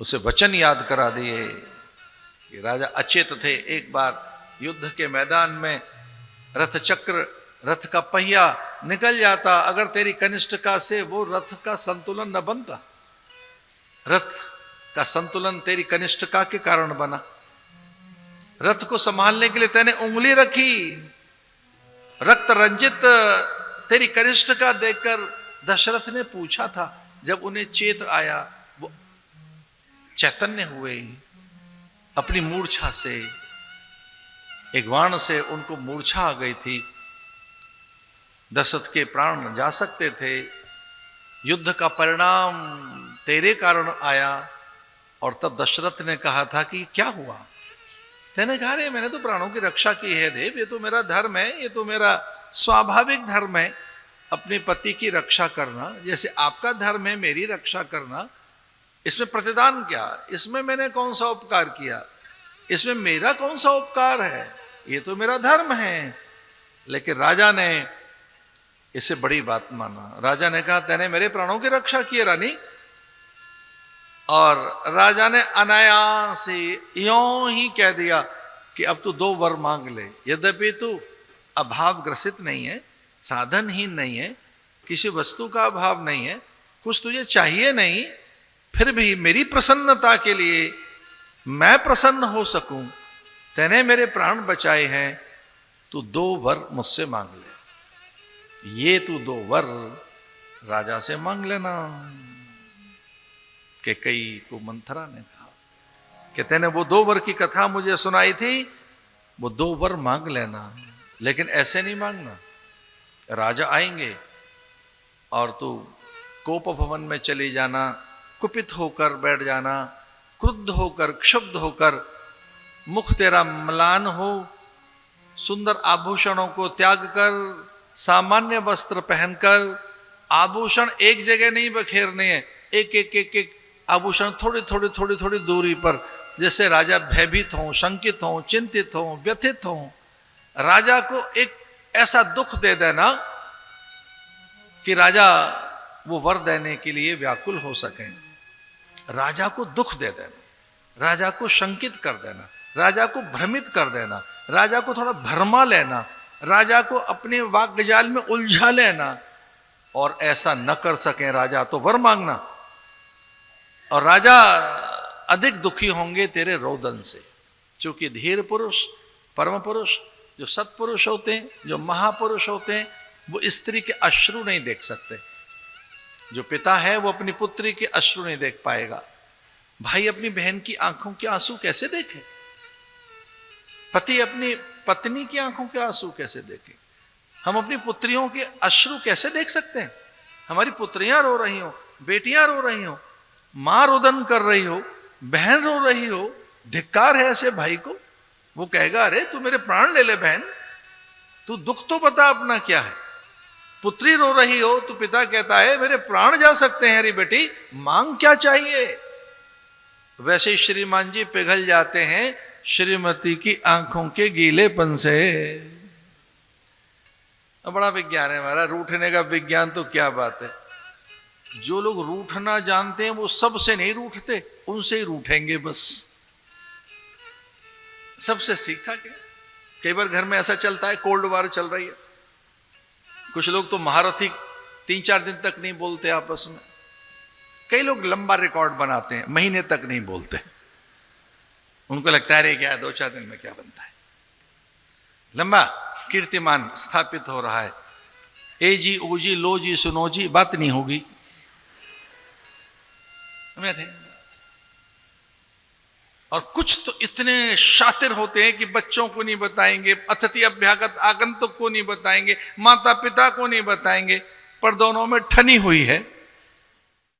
उसे वचन याद करा दिए कि राजा अचेत थे। एक बार युद्ध के मैदान में रथ चक्र, रथ का पहिया निकल जाता, अगर तेरी कनिष्ठिका से वो रथ का संतुलन न बनता। रथ का संतुलन तेरी कनिष्ठिका के कारण बना। रथ को संभालने के लिए तेने उंगली रखी। रक्त रंजित तेरी कनिष्ठिका देखकर दशरथ ने पूछा था, जब उन्हें चेत आया, वो चैतन्य हुए, अपनी मूर्छा से, एक बाण से उनको मूर्छा आ गई थी। दशरथ के प्राण जा सकते थे। युद्ध का परिणाम तेरे कारण आया। और तब दशरथ ने कहा था कि क्या हुआ? तेने कहा, रे मैंने तो प्राणों की रक्षा की है देव, ये तो मेरा धर्म है, ये तो मेरा स्वाभाविक धर्म है अपने पति की रक्षा करना, जैसे आपका धर्म है मेरी रक्षा करना। इसमें प्रतिदान क्या? इसमें मैंने कौन सा उपकार किया? इसमें मेरा कौन सा उपकार है? ये तो मेरा धर्म है। लेकिन राजा ने इसे बड़ी बात माना। राजा ने कहा, तेने मेरे प्राणों की रक्षा की है रानी। और राजा ने अनायास ही यों ही कह दिया कि अब तू 2 वर मांग ले। यद्यपि तू अभावग्रसित नहीं है, साधनहीन नहीं है, किसी वस्तु का अभाव नहीं है, कुछ तुझे चाहिए नहीं, फिर भी मेरी प्रसन्नता के लिए, मैं प्रसन्न हो सकूं, तेने मेरे प्राण बचाए हैं, तू 2 वर मुझसे मांग ले। ये तू 2 वर राजा से मांग लेना। कैकेयी को मंथरा ने कहा कि तेने वो 2 वर की कथा मुझे सुनाई थी, वो 2 वर मांग लेना, लेकिन ऐसे नहीं मांगना। राजा आएंगे और तू कोप भवन में चली जाना, कुपित होकर बैठ जाना, क्रुद्ध होकर, क्षुब्ध होकर, मुख तेरा म्लान हो, सुंदर आभूषणों को त्याग कर, सामान्य वस्त्र पहनकर, आभूषण एक जगह नहीं बखेरने हैं, एक एक एक एक आभूषण थोड़ी थोड़ी थोड़ी थोड़ी दूरी पर, जैसे राजा भयभीत हों, शंकित हों, चिंतित हों, व्यथित हों। राजा को एक ऐसा दुख दे देना कि राजा वो वर देने के लिए व्याकुल हो सकें। राजा को दुख दे देना, राजा को शंकित कर देना, राजा को भ्रमित कर देना, राजा को थोड़ा भरमा लेना, राजा को अपने वाक्जाल में उलझा लेना, और ऐसा न कर सकें राजा तो वर मांगना। और राजा अधिक दुखी होंगे तेरे रोदन से, क्योंकि धीर पुरुष, परम पुरुष, जो सत्पुरुष होते हैं, जो महापुरुष होते हैं, वो स्त्री के अश्रु नहीं देख सकते। जो पिता है वो अपनी पुत्री के अश्रु नहीं देख पाएगा। भाई अपनी बहन की आंखों के आंसू कैसे देखे? पति अपनी पत्नी की आंखों के आंसू कैसे देखे? हम अपनी पुत्रियों के अश्रु कैसे देख सकते हैं? हमारी पुत्रियां रो रही हो, बेटियां रो रही हो, मां रुदन कर रही हो, बहन रो रही हो, धिक्कार है ऐसे भाई को। वो कहेगा, अरे तू मेरे प्राण ले ले बहन, तू दुख तो बता अपना क्या है। पुत्री रो रही हो तो पिता कहता है मेरे प्राण जा सकते हैं अरे बेटी, मांग क्या चाहिए। वैसे श्रीमान जी पिघल जाते हैं श्रीमती की आंखों के गीलेपन से। बड़ा विज्ञान है हमारा, रूठने का विज्ञान तो क्या बात है। जो लोग रूठना जानते हैं वो सबसे नहीं रूठते, उनसे ही रूठेंगे बस। सबसे ठीक ठाक है। कई बार घर में ऐसा चलता है, कोल्ड वार चल रही है, कुछ लोग तो महारथी 3-4 दिन तक नहीं बोलते आपस में। कई लोग लंबा रिकॉर्ड बनाते हैं, महीने तक नहीं बोलते। उनको लगता है क्या 2-4 दिन में क्या बनता है। लंबा कीर्तिमान स्थापित हो रहा है, ए जी ओ जी लो जी सुनो जी, बात नहीं होगी। और कुछ तो इतने शातिर होते हैं कि बच्चों को नहीं बताएंगे, अतिथि अभ्यागत आगंतुक को नहीं बताएंगे, माता पिता को नहीं बताएंगे, पर दोनों में ठनी हुई है।